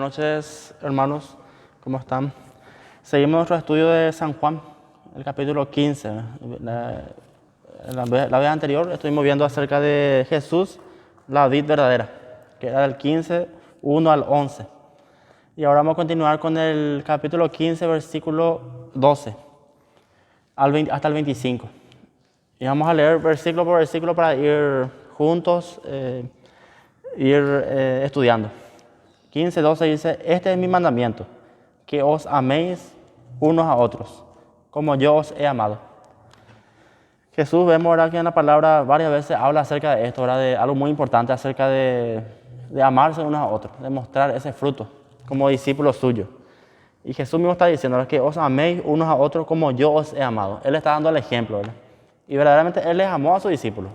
noches, hermanos. ¿Cómo están? Seguimos nuestro estudio de San Juan, el capítulo 15. La vez anterior estuvimos viendo acerca de Jesús, la vid verdadera, que era del 15, 1 al 11. Y ahora vamos a continuar con el capítulo 15, versículo 12, hasta el 25. Y vamos a leer versículo por versículo para ir juntos, estudiando. 15, 12 dice: este es mi mandamiento, que os améis unos a otros, como yo os he amado. Jesús, vemos ahora que en la palabra varias veces habla acerca de esto, ¿verdad? De algo muy importante, acerca de amarse unos a otros, de mostrar ese fruto como discípulos suyos. Y Jesús mismo está diciendo, ¿verdad?, que os améis unos a otros como yo os he amado. Él está dando el ejemplo, ¿verdad? Y verdaderamente Él les amó a sus discípulos.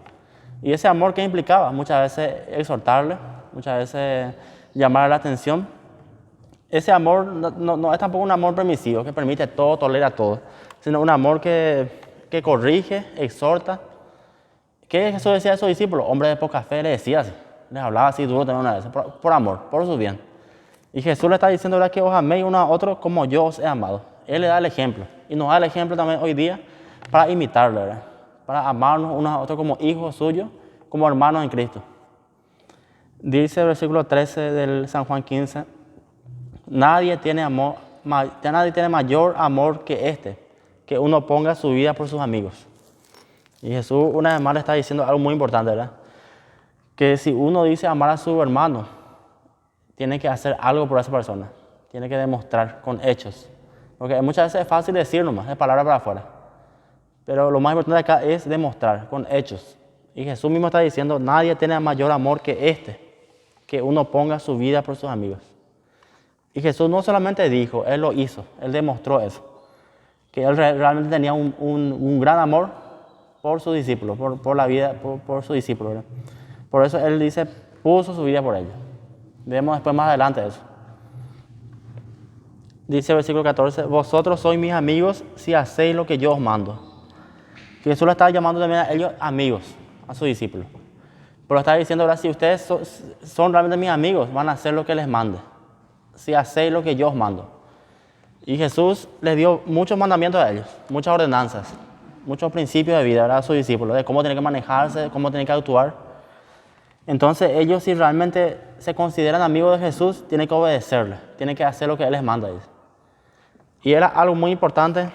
Y ese amor, ¿qué implicaba? Muchas veces exhortarle, muchas veces llamar la atención. Ese amor no es tampoco un amor permisivo, que permite todo, tolera todo, sino un amor que corrige, exhorta. ¿Qué Jesús decía a sus discípulos? Hombre de poca fe, le decía así, les hablaba así duro también una vez, por amor, por su bien. Y Jesús le está diciendo, ¿verdad?, que os améis unos a otros como yo os he amado. Él le da el ejemplo, y nos da el ejemplo también hoy día para imitarlo, ¿verdad?, para amarnos unos a otros como hijos suyos, como hermanos en Cristo. Dice el versículo 13 del San Juan 15, nadie tiene mayor amor que este, que uno ponga su vida por sus amigos. Y Jesús una vez más le está diciendo algo muy importante, ¿verdad? Que si uno dice amar a su hermano, tiene que hacer algo por esa persona, tiene que demostrar con hechos. Porque muchas veces es fácil decir nomás, de palabra para afuera. Pero lo más importante acá es demostrar con hechos. Y Jesús mismo está diciendo, nadie tiene mayor amor que este, que uno ponga su vida por sus amigos. Y Jesús no solamente dijo, Él lo hizo, Él demostró eso. Que Él realmente tenía un gran amor por sus discípulos, por la vida, por sus discípulos, ¿verdad? Por eso Él dice, puso su vida por ellos. Vemos después más adelante eso. Dice el versículo 14, vosotros sois mis amigos si hacéis lo que yo os mando. Jesús le estaba llamando también a ellos amigos, a sus discípulos. Pero está diciendo, ahora, si ustedes son realmente mis amigos, van a hacer lo que les mande. Si hacéis lo que yo os mando. Y Jesús les dio muchos mandamientos a ellos, muchas ordenanzas, muchos principios de vida, ¿verdad?, a sus discípulos, de cómo tienen que manejarse, cómo tienen que actuar. Entonces ellos, si realmente se consideran amigos de Jesús, tienen que obedecerle, tienen que hacer lo que Él les manda. Y era algo muy importante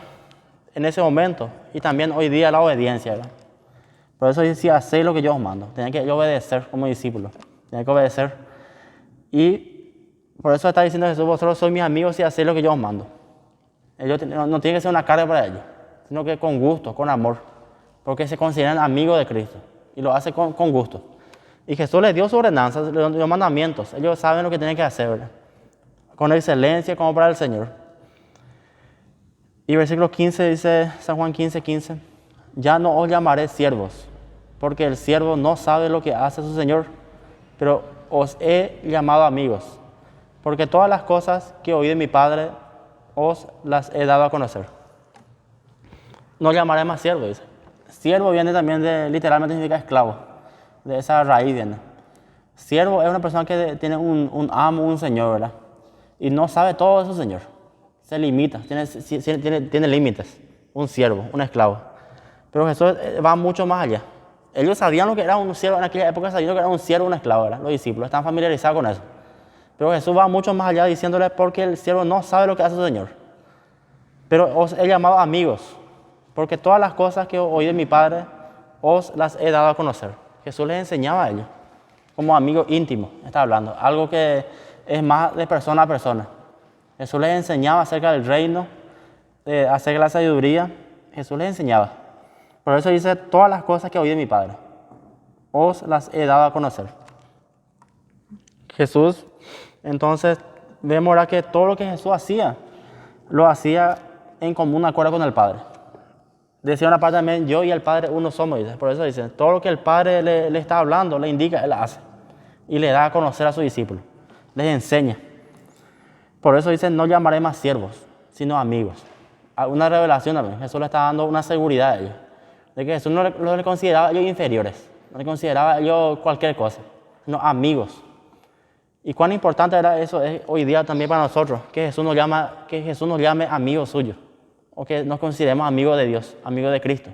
en ese momento, y también hoy día la obediencia, ¿verdad? Por eso dice, hacéis lo que yo os mando, tienen que obedecer como discípulos, tienen que obedecer. Y por eso está diciendo Jesús, vosotros sois mis amigos si hacéis lo que yo os mando. Ellos no tiene que ser una carga para ellos, sino que con gusto, con amor, porque se consideran amigos de Cristo, y lo hace con gusto. Y Jesús les dio sus ordenanzas, les dio mandamientos, ellos saben lo que tienen que hacer, ¿verdad?, con excelencia como para el Señor. Y versículo 15 dice, San Juan 15, 15, ya no os llamaré siervos, porque el siervo no sabe lo que hace su Señor, pero os he llamado amigos, porque todas las cosas que oí de mi Padre os las he dado a conocer. No llamaré más siervo, dice. Siervo viene también literalmente significa esclavo, de esa raíz viene. Siervo es una persona que tiene un amo, un señor, ¿verdad? Y no sabe todo de su señor. Se limita, tiene límites. Un siervo, un esclavo. Pero Jesús va mucho más allá. Ellos sabían lo que era un siervo, en aquella época sabían lo que era un siervo, un esclavo, ¿verdad? Los discípulos están familiarizados con eso. Pero Jesús va mucho más allá diciéndole, porque el siervo no sabe lo que hace su Señor. Pero os he llamado amigos, porque todas las cosas que oí de mi Padre os las he dado a conocer. Jesús les enseñaba a ellos, como amigos íntimos, está hablando. Algo que es más de persona a persona. Jesús les enseñaba acerca del reino, acerca de la sabiduría. Jesús les enseñaba. Por eso dice, todas las cosas que oí de mi Padre os las he dado a conocer. Jesús, entonces, vemos ahora que todo lo que Jesús hacía, lo hacía en común acuerdo con el Padre. Decía una parte también, yo y el Padre uno somos, dice. Por eso dice, todo lo que el Padre le está hablando, le indica, Él hace. Y le da a conocer a sus discípulos. Les enseña. Por eso dice, no llamaré más siervos, sino amigos. Una revelación también. Jesús le está dando una seguridad a ellos. De que Jesús no le consideraba a ellos inferiores. No le consideraba a ellos cualquier cosa. Sino amigos. Y cuán importante era eso es hoy día también para nosotros, que Jesús nos llame amigos suyos, o que nos consideremos amigos de Dios, amigos de Cristo.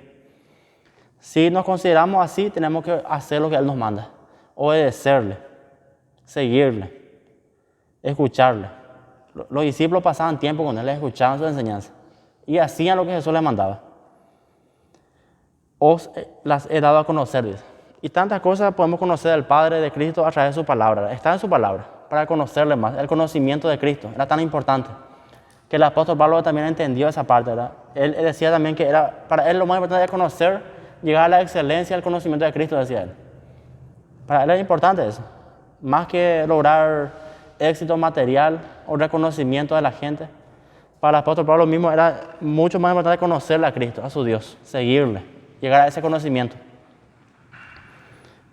Si nos consideramos así, tenemos que hacer lo que Él nos manda, obedecerle, seguirle, escucharle. Los discípulos pasaban tiempo con Él, escuchaban sus enseñanzas y hacían lo que Jesús les mandaba. Os las he dado a conocer, dice. Y tantas cosas podemos conocer del Padre de Cristo a través de su palabra. Está en su palabra, para conocerle más. El conocimiento de Cristo era tan importante que el apóstol Pablo también entendió esa parte, ¿verdad? Él decía también que para él lo más importante era conocer, llegar a la excelencia del conocimiento de Cristo, decía él. Para él era importante eso. Más que lograr éxito material o reconocimiento de la gente. Para el apóstol Pablo mismo era mucho más importante conocerle a Cristo, a su Dios, seguirle, llegar a ese conocimiento.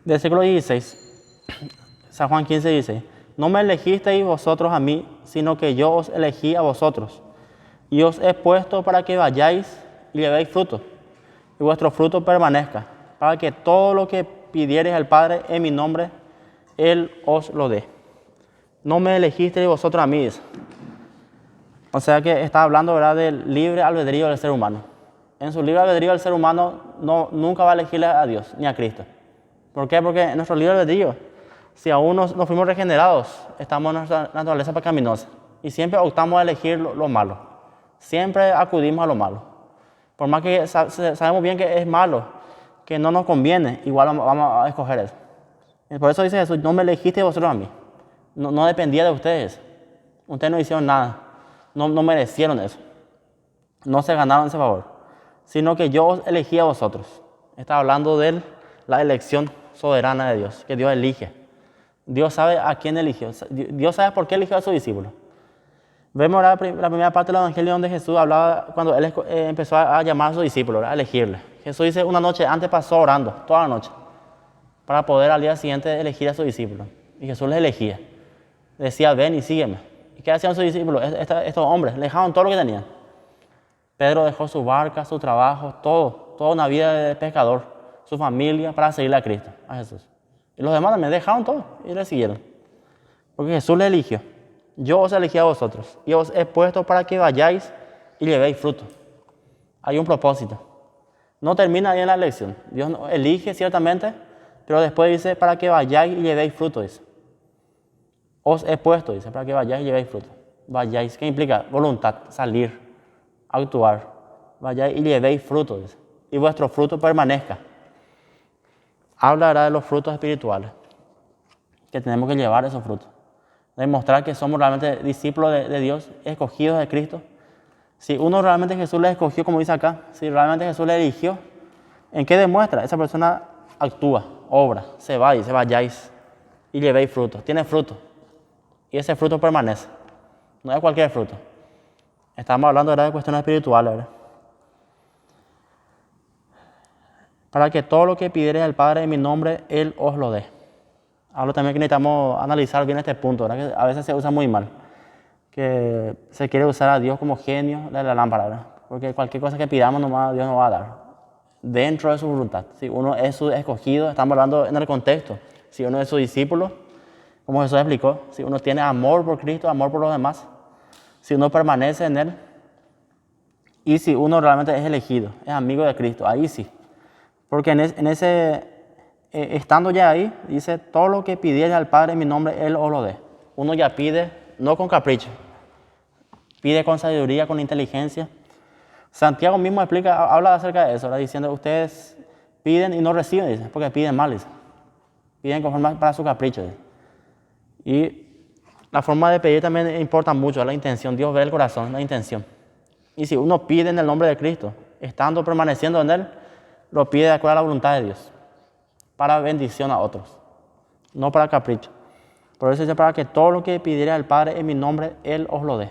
Versículo 16, San Juan 15, 16. No me elegisteis vosotros a mí, sino que yo os elegí a vosotros. Y os he puesto para que vayáis y llevéis fruto, y vuestro fruto permanezca, para que todo lo que pidiereis al Padre en mi nombre, Él os lo dé. No me elegisteis vosotros a mí, dice. O sea que está hablando, ¿verdad?, del libre albedrío del ser humano. En su libre albedrío el ser humano nunca va a elegirle a Dios ni a Cristo. ¿Por qué? Porque en nuestro libre albedrío, si aún nos fuimos regenerados, estamos en nuestra naturaleza pecaminosa y siempre optamos a elegir lo malo. Siempre acudimos a lo malo. Por más que sabemos bien que es malo, que no nos conviene, igual vamos a escoger eso. Y por eso dice Jesús, no me elegiste vosotros a mí. No dependía de ustedes. Ustedes no hicieron nada. No merecieron eso. No se ganaron ese favor. Sino que yo os elegí a vosotros. Está hablando de la elección soberana de Dios, que Dios elige. Dios sabe a quién eligió. Dios sabe por qué eligió a sus discípulos. Vemos ahora la primera parte del Evangelio donde Jesús hablaba cuando Él empezó a llamar a sus discípulos, a elegirle. Jesús dice, una noche antes pasó orando, toda la noche, para poder al día siguiente elegir a sus discípulos. Y Jesús les elegía. Decía, ven y sígueme. ¿Y qué hacían sus discípulos? Estos hombres, le dejaron todo lo que tenían. Pedro dejó su barca, su trabajo, toda una vida de pescador, su familia, para seguirle a Cristo, a Jesús. Y los demás también dejaron todo y le siguieron. Porque Jesús les eligió. Yo os elegí a vosotros y os he puesto para que vayáis y llevéis fruto. Hay un propósito. No termina ahí en la elección. Dios elige ciertamente, pero después dice para que vayáis y llevéis fruto, dice. Os he puesto, dice, para que vayáis y llevéis fruto. Vayáis, ¿qué implica? Voluntad, salir, actuar. Vayáis y llevéis fruto, dice. Y vuestro fruto permanezca. Hablará de los frutos espirituales, que tenemos que llevar esos frutos. Demostrar que somos realmente discípulos de Dios, escogidos de Cristo. Si uno realmente Jesús le escogió, como dice acá, si realmente Jesús le eligió, ¿en qué demuestra? Esa persona actúa, obra, se va y se vayáis y llevéis fruto. Tiene fruto. Y ese fruto permanece. No es cualquier fruto. Estamos hablando ahora de cuestiones espirituales, ¿verdad? Para que todo lo que pidiereis al Padre en mi nombre, Él os lo dé. Hablo también que necesitamos analizar bien este punto, ¿verdad? Que a veces se usa muy mal. Que se quiere usar a Dios como genio de la lámpara, ¿verdad? Porque cualquier cosa que pidamos nomás Dios nos va a dar. Dentro de su voluntad. Si uno es su escogido, estamos hablando en el contexto. Si uno es su discípulo, como Jesús explicó, si uno tiene amor por Cristo, amor por los demás, si uno permanece en Él, y si uno realmente es elegido, es amigo de Cristo, ahí sí. Porque estando ya ahí, dice, todo lo que pidiere al Padre en mi nombre, Él os lo dé. Uno ya pide, no con capricho, pide con sabiduría, con inteligencia. Santiago mismo habla acerca de eso, ¿verdad? Diciendo, ustedes piden y no reciben, dice, porque piden mal, dice. Piden conforme para su capricho, dice. Y la forma de pedir también importa mucho, la intención. Dios ve el corazón, la intención. Y si uno pide en el nombre de Cristo, estando permaneciendo en Él, lo pide de acuerdo a la voluntad de Dios, para bendición a otros, no para capricho. Por eso dice, para que todo lo que pidiere al Padre en mi nombre, Él os lo dé.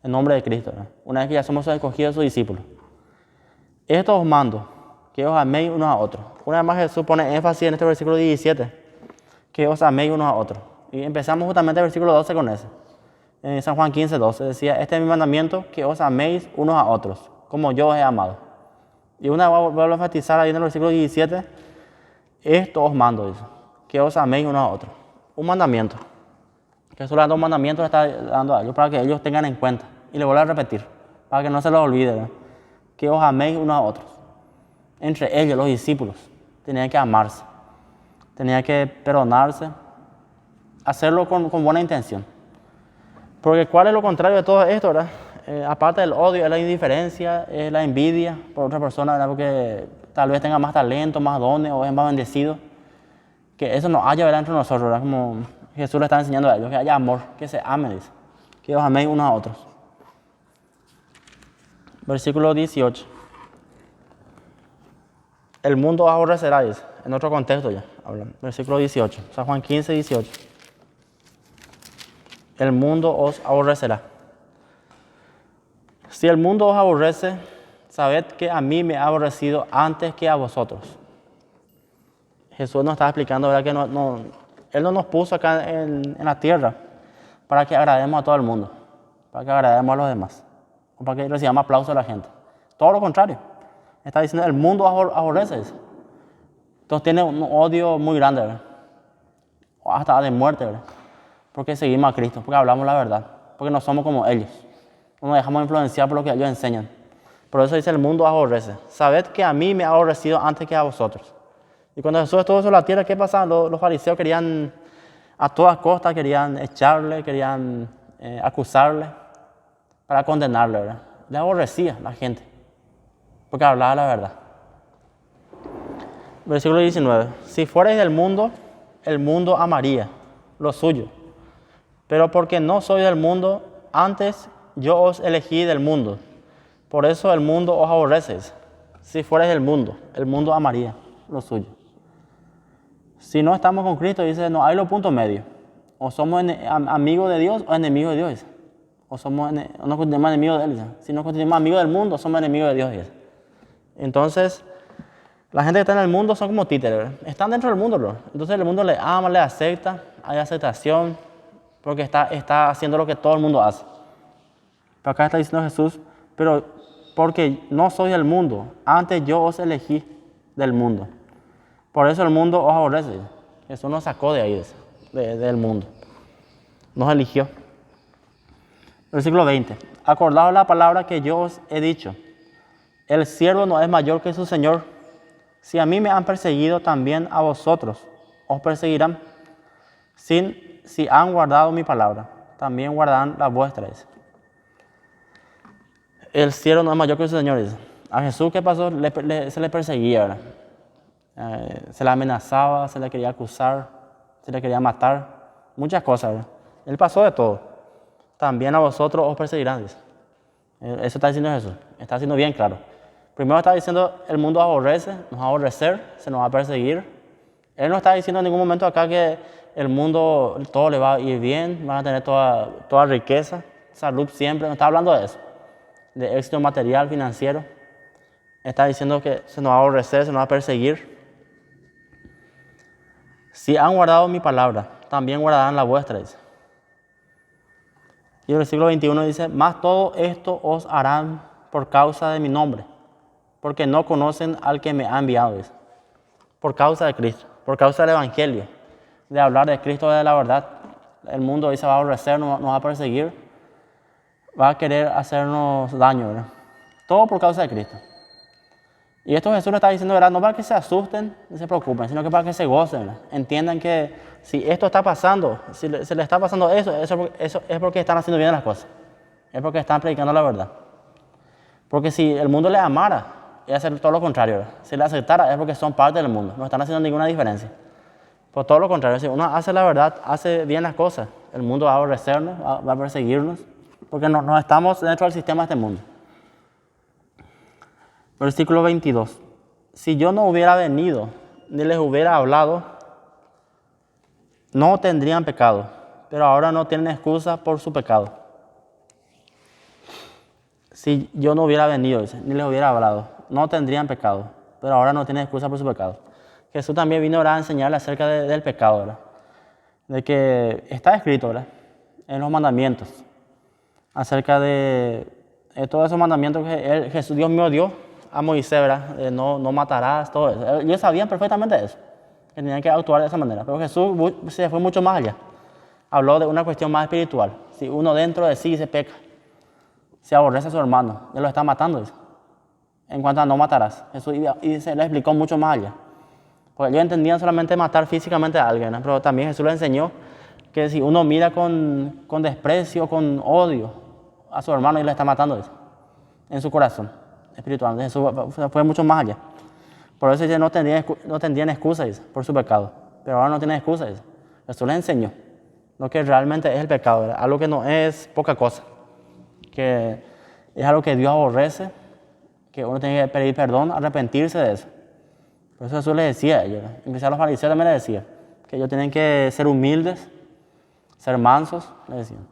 En nombre de Cristo, ¿verdad? Una vez que ya somos escogidos sus discípulos. Esto os mando, que os améis unos a otros. Una vez más Jesús pone énfasis en este versículo 17, que os améis unos a otros. Y empezamos justamente el versículo 12 con ese. En San Juan 15, 12 decía, este es mi mandamiento, que os améis unos a otros, como yo os he amado. Y una vez vuelvo a enfatizar ahí en el versículo 17, esto os mando, dice, que os améis unos a otros. Un mandamiento. Jesús le da un mandamiento, le está dando a ellos para que ellos tengan en cuenta. Y le vuelvo a repetir, para que no se los olvide, ¿verdad? Que os améis unos a otros. Entre ellos, los discípulos, tenían que amarse, tenían que perdonarse, hacerlo con buena intención. Porque ¿cuál es lo contrario de todo esto, verdad? Aparte del odio, es la indiferencia, es la envidia por otra persona, ¿verdad? Porque tal vez tenga más talento, más dones o es más bendecido. Que eso nos haya, ¿verdad? Entre nosotros, ¿verdad? Como Jesús le está enseñando a ellos, que haya amor, que se amen, dice. Que os améis unos a otros. Versículo 18. El mundo os aborrecerá, dice. En otro contexto ya hablan. Versículo 18. San Juan 15, 18. El mundo os aborrecerá. Si el mundo os aborrece, sabed que a mí me ha aborrecido antes que a vosotros. Jesús nos está explicando, ¿verdad? Que Él no nos puso acá en la tierra para que agrademos a todo el mundo, para que agrademos a los demás, o para que recibamos aplausos de la gente. Todo lo contrario. Está diciendo, el mundo aborrece. Entonces tiene un odio muy grande, ¿verdad? Hasta de muerte, ¿verdad? Porque seguimos a Cristo, porque hablamos la verdad, porque no somos como ellos. No nos dejamos influenciar por lo que ellos enseñan. Por eso dice, el mundo aborrece. Sabed que a mí me ha aborrecido antes que a vosotros. Y cuando Jesús estuvo sobre la tierra, ¿qué pasaba? Los fariseos querían, a todas costas, querían echarle, querían acusarle para condenarle, ¿verdad? Le aborrecía la gente, porque hablaba la verdad. Versículo 19. Si fuerais del mundo, el mundo amaría lo suyo. Pero porque no soy del mundo, antes yo os elegí del mundo. Por eso el mundo os aborrece. Si fuerais del mundo, el mundo amaría lo suyo. Si no estamos con Cristo, dice, no hay los puntos medios. O somos amigos de Dios o enemigos de Dios. O nos consideramos enemigos de Él. Si nos consideramos amigos del mundo, somos enemigos de Dios. Entonces, la gente que está en el mundo son como títeres, ¿verdad? Están dentro del mundo, bro. Entonces el mundo le ama, le acepta, hay aceptación, porque está haciendo lo que todo el mundo hace. Pero acá está diciendo Jesús, pero porque no soy del mundo, antes yo os elegí del mundo. Por eso el mundo os aborrece. Jesús nos sacó de ahí, del mundo. Nos eligió. Versículo 20. Acordaos la palabra que yo os he dicho. El siervo no es mayor que su Señor. Si a mí me han perseguido, también a vosotros os perseguirán. Si han guardado mi palabra, también guardarán la vuestra. El siervo no es mayor que su Señor. Dice. A Jesús, ¿qué pasó? Se le perseguía, ¿verdad? Se le amenazaba, se le quería acusar, se le quería matar. Muchas cosas, ¿verdad? Él pasó de todo. También a vosotros os perseguirán. Dice. Eso está diciendo Jesús. Está haciendo bien claro. Primero está diciendo, el mundo aborrece, nos va a aborrecer, se nos va a perseguir. Él no está diciendo en ningún momento acá que el mundo todo le va a ir bien, van a tener toda riqueza, salud siempre. No está hablando de eso, de éxito material, financiero. Está diciendo que se nos va a aborrecer, se nos va a perseguir. Si han guardado mi palabra, también guardarán la vuestra, dice. Y el versículo 21 dice, mas todo esto os harán por causa de mi nombre, porque no conocen al que me ha enviado, dice. Por causa de Cristo, por causa del Evangelio, de hablar de Cristo, de la verdad. El mundo hoy se va a aborrecer, nos va a perseguir, va a querer hacernos daño, ¿verdad? Todo por causa de Cristo. Y esto Jesús le está diciendo, ¿verdad? No para que se asusten, no se preocupen, sino que para que se gocen, ¿verdad? Entiendan que si esto está pasando, si se le está pasando eso es porque están haciendo bien las cosas. Es porque están predicando la verdad. Porque si el mundo les amara, iba a hacer todo lo contrario, ¿verdad? Si le aceptara, es porque son parte del mundo, no están haciendo ninguna diferencia. Por todo lo contrario, si uno hace la verdad, hace bien las cosas, el mundo va a aborrecernos, va a perseguirnos, porque no estamos dentro del sistema de este mundo. Versículo 22. Si yo no hubiera venido, ni les hubiera hablado, no tendrían pecado, pero ahora no tienen excusa por su pecado. Si yo no hubiera venido, ni les hubiera hablado, no tendrían pecado, pero ahora no tienen excusa por su pecado. Jesús también vino a enseñarle acerca del pecado, ¿verdad? De que está escrito, ¿verdad? En los mandamientos, acerca de todos esos mandamientos que Jesús, Dios mío, dio a Moisés, ¿verdad? No matarás, todo eso. Ellos sabían perfectamente eso, que tenían que actuar de esa manera, pero Jesús se fue mucho más allá. Habló de una cuestión más espiritual. Si uno dentro de sí se peca, se aborrece a su hermano, él lo está matando, dice. En cuanto a no matarás. Jesús y se le explicó mucho más allá. Porque ellos entendían solamente matar físicamente a alguien, ¿no? Pero también Jesús les enseñó que si uno mira con desprecio, con odio a su hermano, él le está matando, dice, en su corazón espiritual. Jesús fue mucho más allá. Por eso dice, no tendrían excusa, dice, por su pecado. Pero ahora no tienen excusa, dice. Jesús les enseñó lo que realmente es el pecado, ¿verdad? Algo que no es poca cosa, que es algo que Dios aborrece, que uno tiene que pedir perdón, arrepentirse de eso. Por eso Jesús les decía a ellos, en especial a los fariseos también les decía, que ellos tienen que ser humildes, ser mansos, les decían,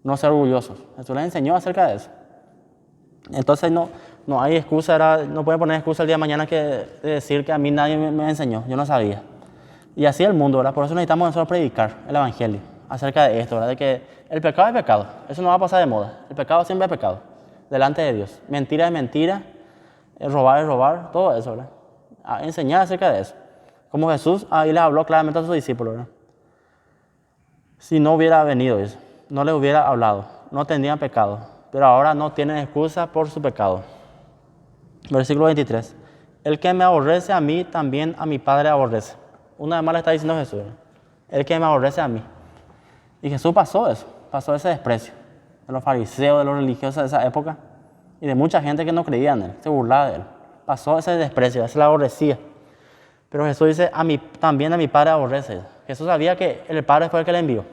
no ser orgullosos. Jesús les enseñó acerca de eso. Entonces no hay excusa, no pueden poner excusa el día de mañana de decir que a mí nadie me enseñó, yo no sabía. Y así el mundo, ¿verdad? Por eso necesitamos nosotros predicar el Evangelio acerca de esto, ¿verdad? De que el pecado es pecado, eso no va a pasar de moda. El pecado siempre es pecado, delante de Dios. Mentira es mentira, robar es robar, todo eso, ¿verdad? A enseñar acerca de eso. Como Jesús ahí les habló claramente a sus discípulos, ¿verdad? Si no hubiera venido eso, no les hubiera hablado, no tendrían pecado, pero ahora no tienen excusa por su pecado. Versículo 23. El que me aborrece a mí, también a mi Padre aborrece. Una vez más le está diciendo Jesús, ¿verdad? El que me aborrece a mí. Y Jesús pasó eso, pasó ese desprecio de los fariseos, de los religiosos de esa época y de mucha gente que no creía en él, se burlaba de él. Pasó ese desprecio, se le aborrecía. Pero Jesús dice, también a mi Padre aborrece. Jesús sabía que el Padre fue el que le envió.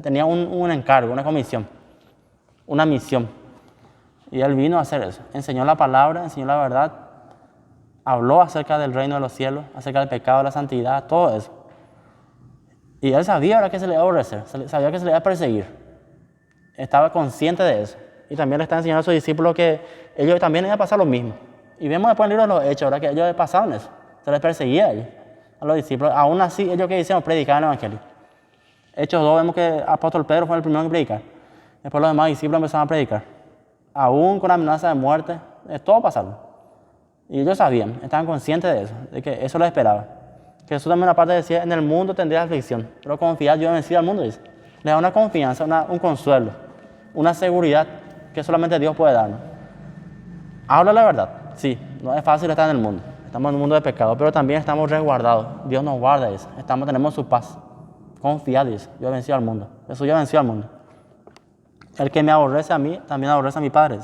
Tenía un encargo, una comisión, una misión. Y él vino a hacer eso. Enseñó la palabra, enseñó la verdad, habló acerca del reino de los cielos, acerca del pecado, de la santidad, todo eso. Y él sabía ahora que se le iba a aborrecer, sabía que se le iba a perseguir. Estaba consciente de eso. Y también le está enseñando a sus discípulos que ellos también iban a pasar lo mismo. Y vemos después en el libro de los Hechos, ¿verdad? Que ellos pasaron eso. Se les perseguía a ellos, a los discípulos. Aún así, ellos que hicieron, predicaban el Evangelio. Hechos 2 vemos que el apóstol Pedro fue el primero en predicar. Después los demás discípulos empezaron a predicar. Aún con amenaza de muerte, todo pasaron. Y ellos sabían, estaban conscientes de eso, de que eso les esperaba. Jesús también aparte decía, en el mundo tendría aflicción, pero confiad, yo he vencido al mundo, dice. Le da una confianza, un consuelo, una seguridad que solamente Dios puede darnos. Habla la verdad, sí, no es fácil estar en el mundo. Estamos en un mundo de pecado, pero también estamos resguardados. Dios nos guarda, dice. Tenemos su paz. Confiad, dice. Yo he vencido al mundo. Jesús ya venció al mundo. El que me aborrece a mí, también aborrece a mi Padre.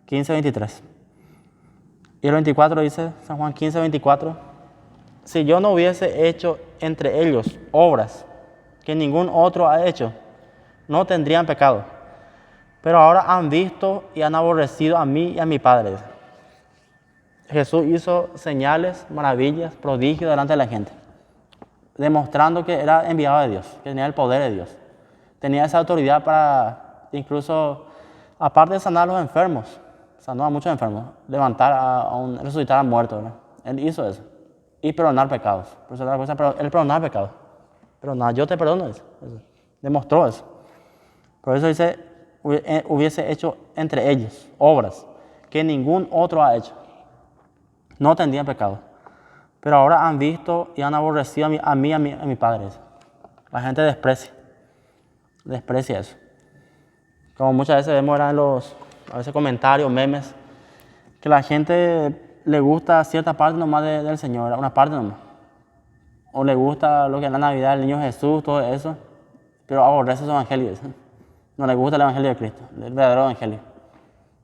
15:23. Y el 24 dice, San Juan 15:24. Si yo no hubiese hecho entre ellos obras que ningún otro ha hecho, no tendrían pecado. Pero ahora han visto y han aborrecido a mí y a mi Padre. Dice. Jesús hizo señales, maravillas, prodigios delante de la gente, demostrando que era enviado de Dios, que tenía el poder de Dios. Tenía esa autoridad para, incluso, aparte de sanar a los enfermos, sanó a muchos enfermos, resucitar a muertos, ¿verdad? Él hizo eso. Y perdonar pecados. Por eso es la cosa, pero él perdonaba pecados. Pero yo te perdono eso. Demostró eso. Por eso dice, hubiese hecho entre ellos obras que ningún otro ha hecho. No tendrían pecado. Pero ahora han visto y han aborrecido a mí y a mi Padre. La gente desprecia eso. Como muchas veces vemos en los comentarios, memes, que la gente le gusta cierta parte nomás del Señor, una parte nomás. O le gusta lo que es la Navidad, el niño Jesús, todo eso, pero aborrece su evangelio. No le gusta el evangelio de Cristo, el verdadero evangelio.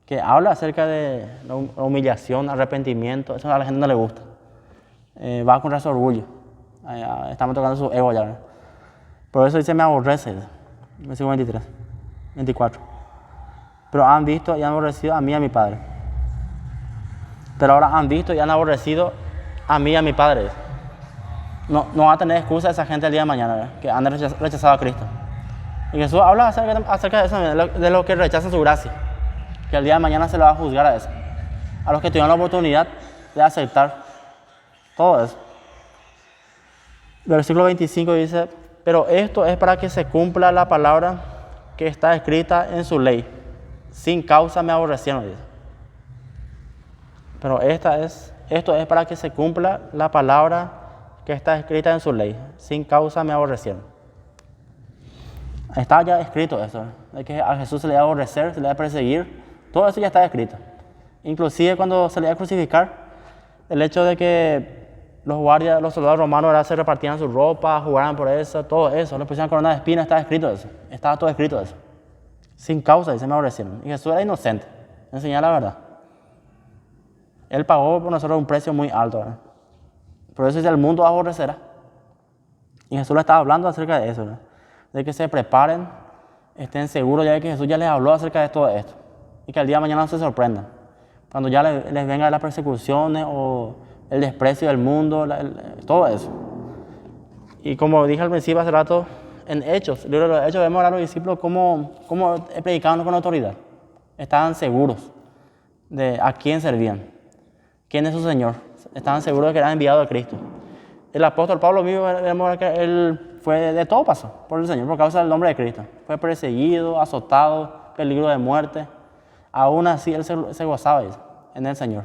Que habla acerca de la humillación, arrepentimiento, eso a la gente no le gusta. Va contra su orgullo. Estamos tocando su ego ya, ¿verdad? Por eso dice, me aborrece. Versículo 23, 24. Pero han visto y han aborrecido a mí y a mi Padre. Pero ahora han visto y han aborrecido a mí y a mi Padre. No va a tener excusa esa gente el día de mañana, ¿verdad? Que han rechazado a Cristo. Y Jesús habla acerca de eso, de los que rechazan su gracia. Que el día de mañana se le va a juzgar a eso. A los que tuvieron la oportunidad de aceptar todo eso. Versículo 25 dice, pero esto es para que se cumpla la palabra que está escrita en su ley. Sin causa me aborrecieron, dice. Pero esto es para que se cumpla la palabra que está escrita en su ley. Sin causa me aborrecieron. Está ya escrito eso, de que a Jesús se le iba a aborrecer, se le iba a perseguir, todo eso ya está escrito. Inclusive cuando se le iba a crucificar, el hecho de que los guardias, los soldados romanos ahora se repartían su ropa, jugaran por eso, todo eso, le pusieron corona de espinas, estaba escrito eso, estaba todo escrito eso. Sin causa, y se me aborrecieron. Y Jesús era inocente, enseñaba la verdad. Él pagó por nosotros un precio muy alto, ¿verdad? Por eso dice, el mundo aborrecerá. Y Jesús le estaba hablando acerca de eso, ¿verdad? De que se preparen, estén seguros ya de que Jesús ya les habló acerca de todo esto. Y que al día de mañana no se sorprendan. Cuando ya les venga las persecuciones o el desprecio del mundo, todo eso. Y como dije al principio hace rato, en Hechos, el libro de los Hechos, vemos a los discípulos cómo predicaban con autoridad. Estaban seguros de a quién servían, quién es su Señor. Estaban seguros de que eran enviados de Cristo. El apóstol Pablo mismo, vemos que él fue de todo pasó por el Señor, por causa del nombre de Cristo. Fue perseguido, azotado, peligro de muerte. Aún así, él se gozaba en el Señor.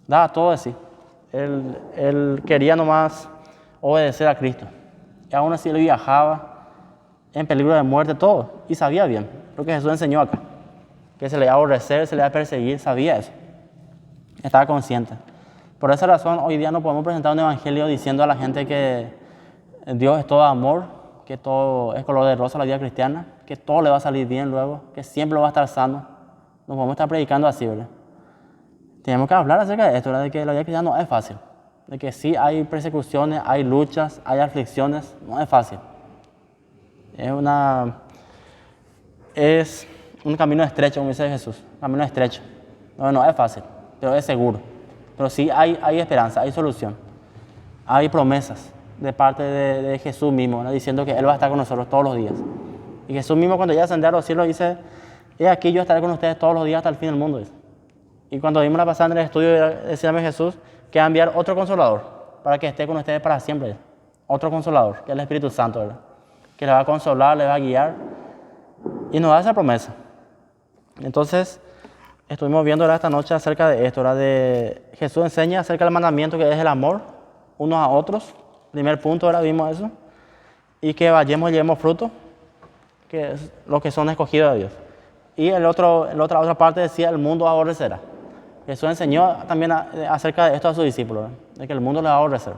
Daba todo de sí. Él quería nomás obedecer a Cristo. Y aún así, él viajaba en peligro de muerte, todo. Y sabía bien lo que Jesús enseñó acá. Que se le iba a aborrecer, se le iba a perseguir, sabía eso. Estaba consciente. Por esa razón, hoy día no podemos presentar un evangelio diciendo a la gente que Dios es todo amor, que todo es color de rosa la vida cristiana, que todo le va a salir bien luego, que siempre va a estar sano. No podemos estar predicando así, ¿verdad? Tenemos que hablar acerca de esto, ¿verdad? De que la vida cristiana no es fácil. De que sí hay persecuciones, hay luchas, hay aflicciones, no es fácil. Es un camino estrecho, como dice Jesús, un camino estrecho. No es fácil, pero es seguro. Pero sí hay esperanza, hay solución. Hay promesas de parte de Jesús mismo, ¿verdad? Diciendo que Él va a estar con nosotros todos los días. Y Jesús mismo cuando ya ascendió a los cielos dice, he aquí yo estaré con ustedes todos los días hasta el fin del mundo. Dice. Y cuando vimos la pasada en el estudio, decía Jesús que va a enviar otro consolador para que esté con ustedes para siempre. Dice. Otro consolador, que es el Espíritu Santo, ¿verdad? Que le va a consolar, le va a guiar. Y nos da esa promesa. Entonces, estuvimos viendo esta noche acerca de esto, ¿verdad? Jesús enseña acerca del mandamiento que es el amor unos a otros. Primer punto, ahora vimos eso. Y que vayamos y llevemos fruto, que es los que son escogidos de Dios. Y la otra parte decía, el mundo aborrecerá. Jesús enseñó también acerca de esto a sus discípulos, ¿verdad? De que el mundo les va a aborrecer.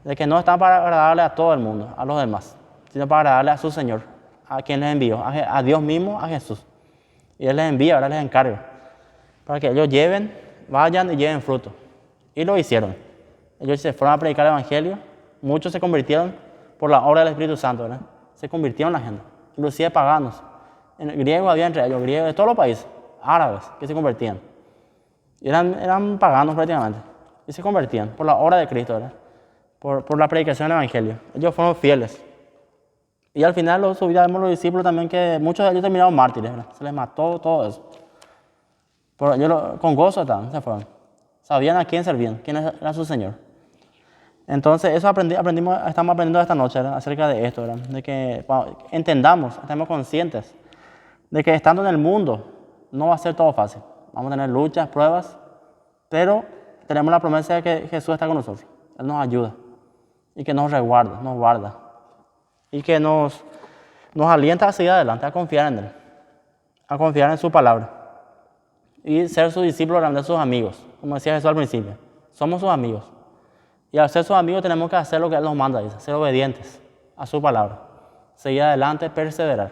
De que no están para agradarle a todo el mundo, a los demás, sino para agradarle a su Señor, a quien les envió, a Dios mismo, a Jesús. Y Él les envía, ahora les encarga, para que ellos vayan y lleven fruto. Y lo hicieron. Ellos se fueron a predicar el Evangelio, muchos se convirtieron por la obra del Espíritu Santo, ¿verdad? Se convirtieron la gente, inclusive paganos. En griego había entre ellos, griegos de todos los países, árabes, que se convertían. Y eran paganos prácticamente. Y se convertían por la obra de Cristo, ¿verdad? Por la predicación del Evangelio. Ellos fueron fieles. Y al final vemos los discípulos también que muchos de ellos terminaron mártires, ¿verdad? Se les mató todo eso. Pero ellos con gozo se fueron. Sabían a quién servían, quién era su Señor. Entonces, eso estamos aprendiendo esta noche, ¿verdad? Acerca de esto, ¿verdad? De que entendamos, estemos conscientes de que estando en el mundo no va a ser todo fácil. Vamos a tener luchas, pruebas, pero tenemos la promesa de que Jesús está con nosotros. Él nos ayuda y que nos resguarda, nos guarda y que nos alienta a seguir adelante, a confiar en Él, a confiar en su palabra y ser sus discípulos, realmente sus amigos. Como decía Jesús al principio, somos sus amigos. Y al ser sus amigos tenemos que hacer lo que Él nos manda, dice, ser obedientes a su palabra, seguir adelante, perseverar.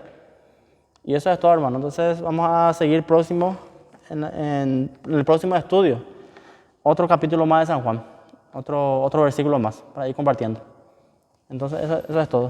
Y eso es todo, hermano. Entonces vamos a seguir en el próximo estudio, otro capítulo más de San Juan, otro versículo más para ir compartiendo. Entonces eso es todo.